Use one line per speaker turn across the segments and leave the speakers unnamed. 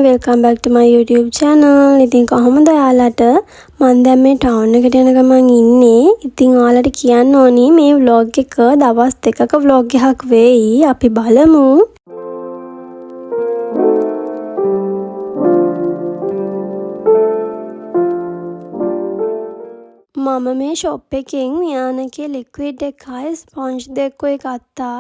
welcome back to my YouTube channel. ඉතින් කොහොමද ඔයාලට මම දැන් මේ ටවුන් එකට යන ගමන් ඉන්නේ. ඉතින් ඔයාලට කියන්න ඕනි මේ vlog එක දවස් දෙකක vlog එකක් වෙයි. අපි බලමු. මම මේ shop එකෙන් වියානකේ liquid එකයි sponge දෙකයි ගත්තා.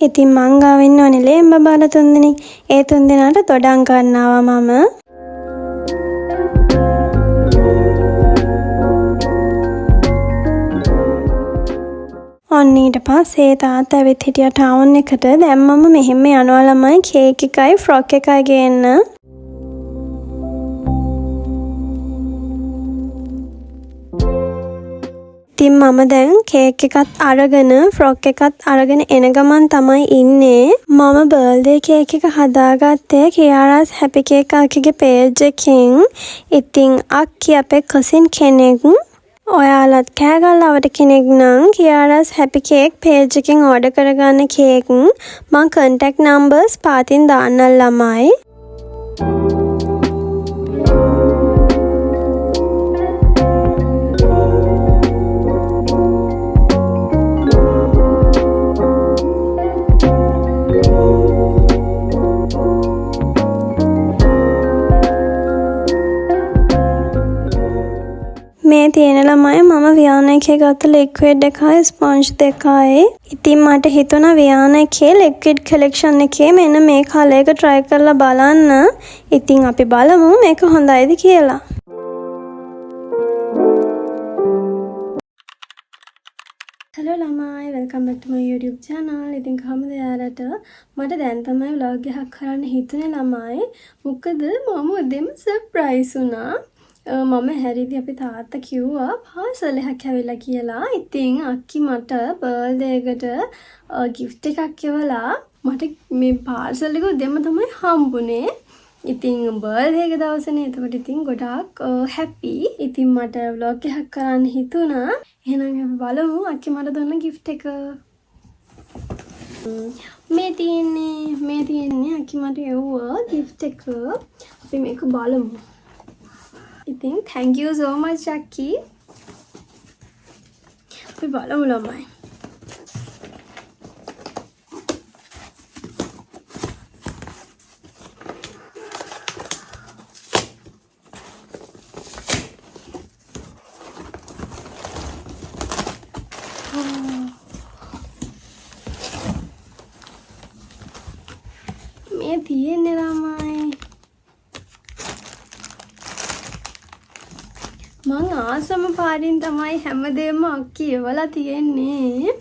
ඉතින් මං ගාව ඉන්න ඕනේ ලේම්බ බාල තුන්දෙනෙක්. ඒ තුන්දෙනාට දොඩම් ගන්නවා මම. ඔන්න ඊට පස්සේ තාත්තා ඇවිත් හිටියා ටවුන් එකට. දැන් මම මෙහෙම යනවා ළමයි කේක් එකයි ෆ්‍රොක් එකයි ගේන්න. ඉතින් මම දැන් කේක් එකත් අරගෙන ෆ්‍රොක් එකත් අරගෙන එන ගමන් තමයි ඉන්නේ. මම බර්ත්ඩේ කේක් එක හදාගත්තේ කියාරාස් හැපි කේක් අක්කිගේ පේජ් එකෙන්. ඉතින් අක්කි අපේ කසින් කෙනෙක්. ඔයාලත් කෑගල්ලාවට කෙනෙක් නම් කියාරාස් හැපි කේක් පේජ් එකෙන් ඕඩර් කරගන්න කේක් මම contact numbers පාතින් දාන්නම් ළමයි. මේ තියෙන ළමයි මම වියාන එකේ ගත්ත liquid එකයි sponge දෙකයි. ඉතින් මට හිතුණා වියාන එකේ liquid collection එකේ මෙන්න මේ කලර් එක try කරලා බලන්න. ඉතින් අපි බලමු මේක හොඳයිද කියලා. Hello ළමයි, welcome back to my YouTube channel. ඉතින් කොහමද යාලට? මට දැන් තමයි vlog එකක් කරන්න හිතුනේ ළමයි. මොකද මම උදේම surprise වුණා. මම හැරිදි අපි තාත්තා කිව්වා පාසල් එකක් ඇවිල්ලා කියලා. ඉතින් අක්කි මට බර්ත්ඩේ එකට gift එකක් එවලා මට මේ පාසල් එක දෙම තමයි හම්බුනේ. ඉතින් බර්ත්ඩේ එක දවසනේ. එතකොට ඉතින් ගොඩාක් happy. ඉතින් මට vlog එකක් කරන්න හිතුණා. එහෙනම් අපි බලමු අක්කි මට දුන්න gift එක. මේ තියෙන්නේ අක්කි මට එවුවා gift එක. අපි මේක බලමු. ඉතින් thank you so much අක්කි. අපි බලමු ළමයි. මේ තියෙන්නේ ළමයි. මං ආසම පාරින් තමයි හැමදේම අක්කි එවලා තියෙන්නේ.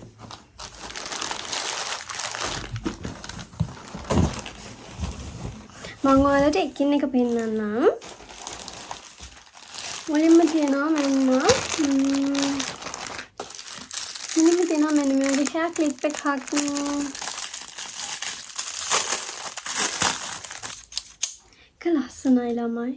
මං ඔයාලට එකින් එක පෙන්නන්නම්. මුලින්ම තියෙනවා මෙන්න මෙන්න මේ hair clip එකක්. ලස්සනයි ළමයි.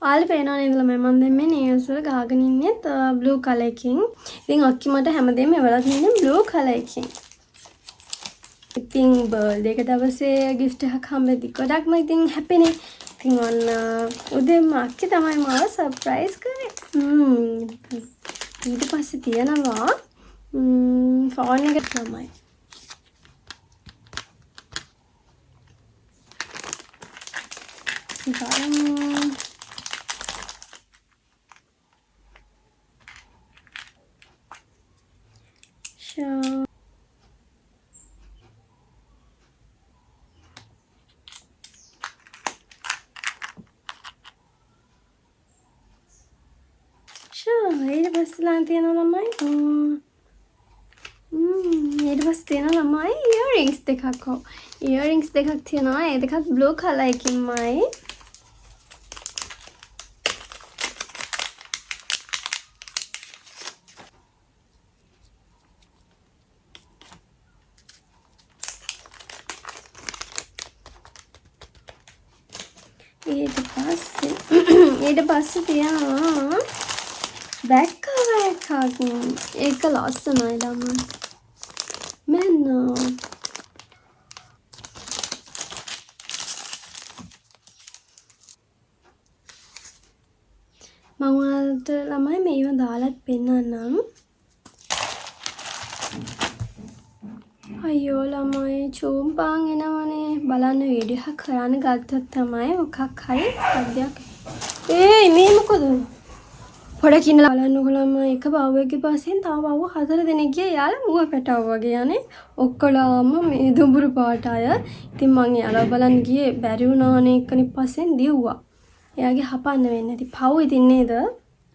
ඔයාලා පේනවා නේද ළමයි මම දැන් මේ nails වල ගහගෙන ඉන්නේ blue color එකකින්. ඉතින් අක්කි මට හැමදේම එවලා තියෙන්නේ blue color එකකින්. ඉතින් බර්ත්ඩේ එක දවසේ gift එකක් හම්බෙද්දි ගොඩක්ම ඉතින් happy නේ. ඉතින් ඔන්න උදේම අක්කි තමයි මාව surprise කරේ. ඊට පස්සේ තියනවා phone එක තමයි. ඊට පස්සේ ලා තියෙනවා ළමයි. ඊට පස්සේ තියෙනවා ළමයි earrings දෙකක්. earrings දෙකක් තියෙනවා. ඒ දෙකත් blue color එකකින්මයි. ඊට පස්සේ තියනවා බෑග් කවර් එකක්. ඒක ලස්සනයි ළමයි. මෙන්න මම ඔයාලට ළමයි මේව දාලත් පෙන්නන්නම්. අයියෝ ළමයි චූම්පාන් එනවනේ. බලන්න වීඩියෝ එකක් කරන්න ගත්තොත් තමයි මොකක් හරි සද්දයක්. මේ මොකද? පොඩක් ඉන්න බලන්නකො ළමයි. එක බව්වෙක්ගේ පස්සෙන් තව බව් 4 දෙනෙක් ගියා. යාලා මුව පැටව වගේ යන්නේ. ඔක්කොලාම මේ දුඹුරු පාට අය. ඉතින් මං යාලා බලන්න ගියේ බැරි වුණානේ එක්කෙනෙක් පස්සෙන් දිව්වා. එයාගේ හපන්න වෙන්නේ නැති. පව් ඉතින් නේද?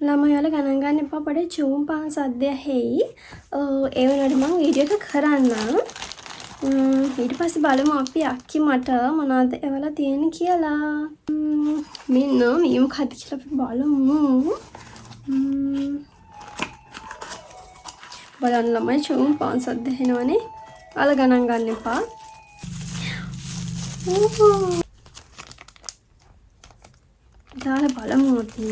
ළමයි යාලා ගණන් ගන්න එපා. පොඩි චූම්පාන් සද්දය හෙයි. ඒ වෙනකොට මං වීඩියෝ එක කරන්නම්. ඊට පස්සේ බලමු අපි අක්කි මට මොනවද එවලා තියෙන්නේ කියලා. මෙන්න මේ මොකක්ද කියලා අපි බලමු. බලන්න ළමයි චූම්පාන් සද්ද හෙනවනේ. අල ගණන් ගන්න එපා. දාලා බලමු අපි.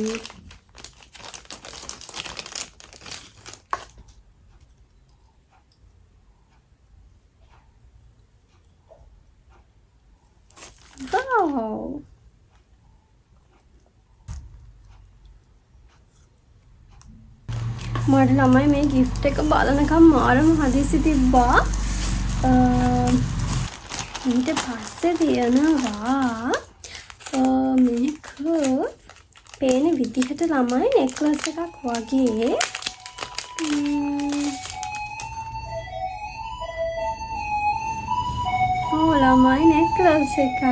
Wow. මට ළමයි මේ gift එක බලනකම් මාරම හදිසි තිබ්බා. ඊට පස්සේ තියෙනවා මේක පේන විදිහට ළමයි necklace එකක් වගේ. ළමයි necklace එකක්.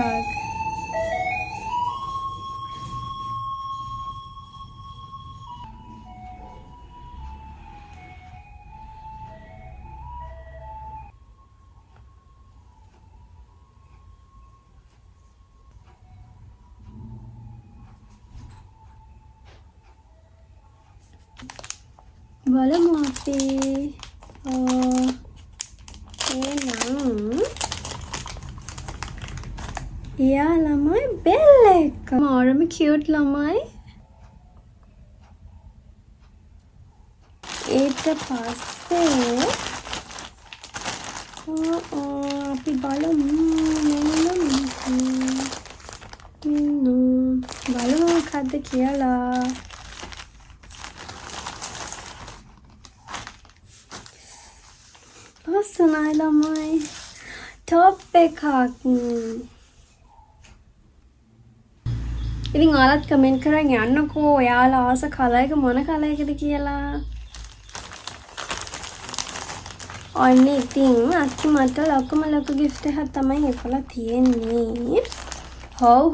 බලමු අපි. යා ළමයි බෙල් එක. මාරම කියුට් ළමයි. ඊට පස්සේ අපි බලමු. බලමු මොකද්ද කියලා. ලස්සනයි ළමයි. টොප් එකක්. ඉතින් ඔයාලත් කමෙන්ට් කරන් යන්නකෝ ඔයාලා ආස කලර් එක මොන කලර් එකද කියලා. ඔන්න ඉතින් අක්කි මට ලොකු gift එකක් තමයි එපලා තියෙන්නේ. හොව්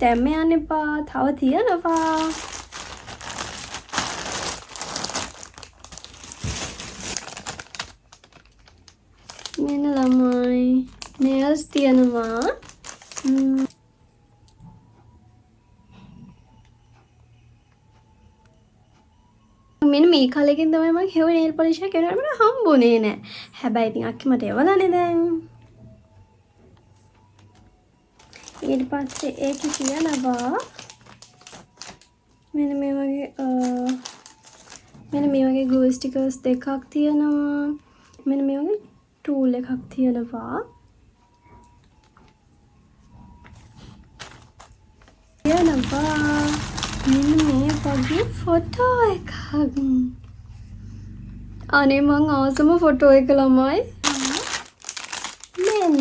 දැම්ම යන්න එපා. තව තියනවා. මෙන්න ළමයි nails තියනවා. මෙන්න මේ කලකින් තමයි මම හෙව nail polish එක ගෙනල්ලා මට හම්බුනේ නෑ. හැබැයි ඉතින් අක්කි මට එවලානේ දැන්. ඊට පස්සේ ඒකේ කියනවා මෙන්න මේ වගේ glue stickers දෙකක් තියෙනවා. මෙන්න මේ වගේ tool එකක් තියෙනවා. මෙන්න මේ වගේ ෆොටෝ එකක්. අනේ මං ආසම ෆොටෝ එක ළමයි. මෙන්න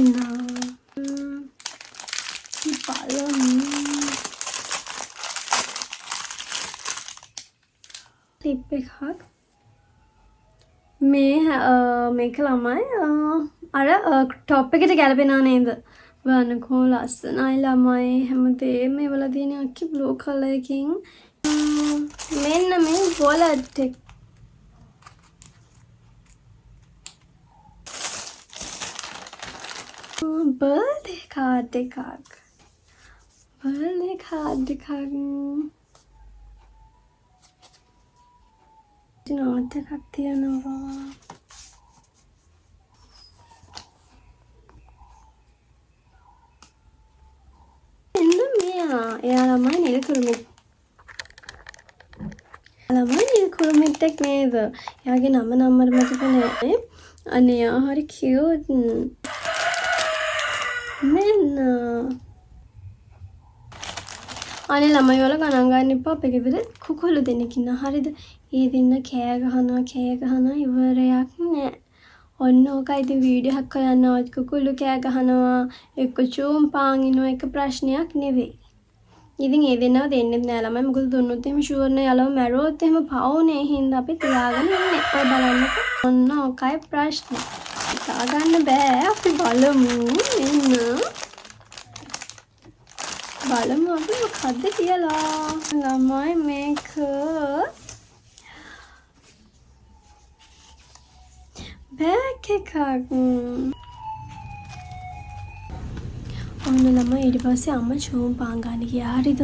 ක්ලිප් එකක්. මේක ළමයි අර ටොප් එකට ගැලපෙනා නේද? බලන්නකෝ ලස්සනයි ළමයි. හැමදේම එවලා තියෙන අක්කි බ්ලූ කලර් එකකින්. මෙන්න මේ wallet එක. birthday card එකක්. birthday card එකක්. note එකක් තියෙනවා. එයාලා කුරුමිට. ළමයි කුරුමිටෙක් නේද? එයාගේ නම මට මතක නෑ. අනේ යා හරි කියුට්. මෙන්න. අනේ ළමයි වල ගණන් ගන්න එපා. අපේ ගෙදර කුකුළු දෙන්නෙක් ඉන්නවා. හරිද? ඒ දෙන්න කෑ ගහනවා ඉවරයක් නෑ. ඔන්න ඕකයි ඉතින් වීඩියෝ එකක් කරන්න කුකුළු කෑ ගහනවා. එක්ක චූම් පාංගිනවා එක ප්‍රශ්නයක් නෙවෙයි. ඉතින් ඒ දෙන්නව දෙන්නෙත් නෑ ළමයි. මොකද දුන්නොත් එහෙම ෂුවර් නේ යාළුවා මැරුවොත් එහෙම පවුනේ. හින්දා අපි තියාගෙන ඉන්නේ. ඔය බලන්නකෝ. ඔන්න ඕකයි ප්‍රශ්නේ. තියාගන්න බෑ. අපි බලමු. එන්න. බලමු අපි මොකද්ද කියලා. ළමයි මේක බෑග් එකක්. ඔන්න ළමයි ඊට පස්සේ අම්මා චූම් පාන් ගන්න ගියා. හරිද?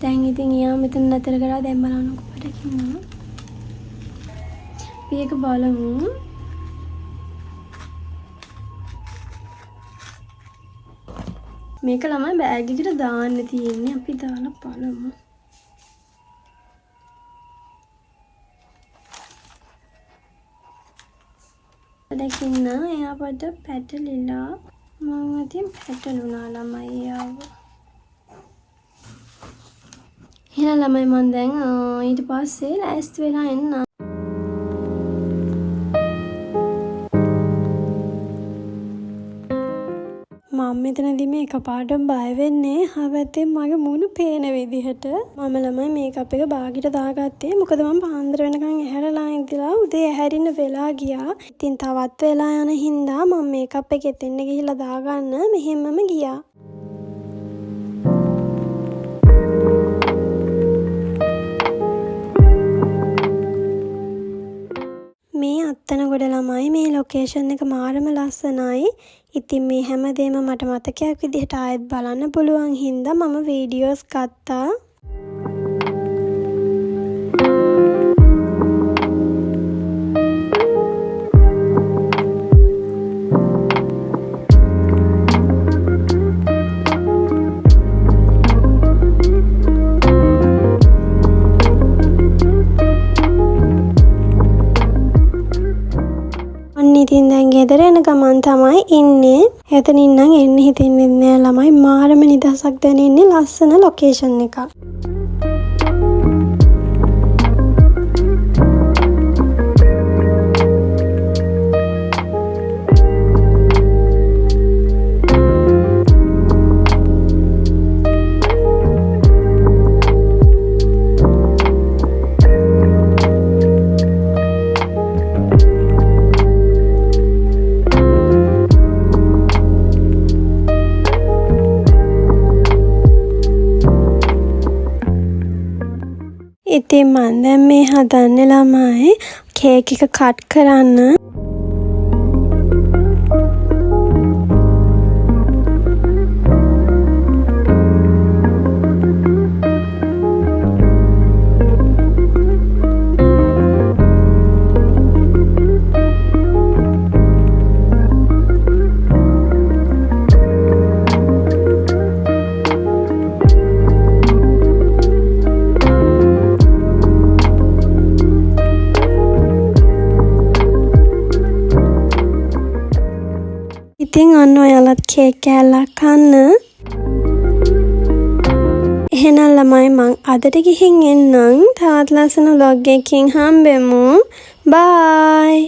දැන් ඉතින් එයා මෙතන නතර කරලා දැන් බලන්නකො පඩකින්න. මේක බලමු. මේක ළමයි බෑග් එකට දාන්න තියෙන්නේ. අපි දාලා බලමු. පඩකින්න එයා පොඩ පැටලිලා මම ඉතින් පැටලුණා ළමයි ආව. එහෙනම් ළමයි මම දැන් ඊට පස්සේ ලෑස්ති වෙලා එන්න. මම මෙතනදී මේ එකපාරට බය වෙන්නේ හැවැත්තෙන් මගේ මූණ පේන විදිහට. මම ළමයි මේකප් එක බාගෙට දාගත්තේ. මොකද මම පාන්දර වෙනකන් ඇහැරලා ඉඳලා උදේ ඇහැරින්න වෙලා ගියා. ඉතින් තවත් වෙලා යන හින්දා මම මේකප් එක එතෙන්න ගිහිල්ලා දාගන්න මෙහෙමම ගියා. මේ අත්තනගොඩ ළමයි මේ ලොකේෂන් එක මාරම ලස්සනයි. ඉතින් මේ හැමදේම මට මතකයක් විදිහට ආයෙත් බලන්න පුළුවන් හින්දා මම වීඩියෝස් ගත්තා. ඉතින් දැන් ගෙදර එන ගමන් තමයි ඉන්නේ. එතනින් නම් එන්න හිතෙන්නේ නෑ ළමයි. මාරම නිදහසක් දැනෙන්නේ ලස්සන ලොකේෂන් එකක්. ඉතින් මම දැන් මේ හදන්නේ ළමයි කේක් එක කට් කරන්න. ඉතින් ඔන්න ඔයාලත් කේක් කෑල්ලක් කන්න. එහෙනම් ළමයි මං අදට ගිහින් එන්නම්. තවත් ලස්සන vlog එකකින් හම්බෙමු. බයි.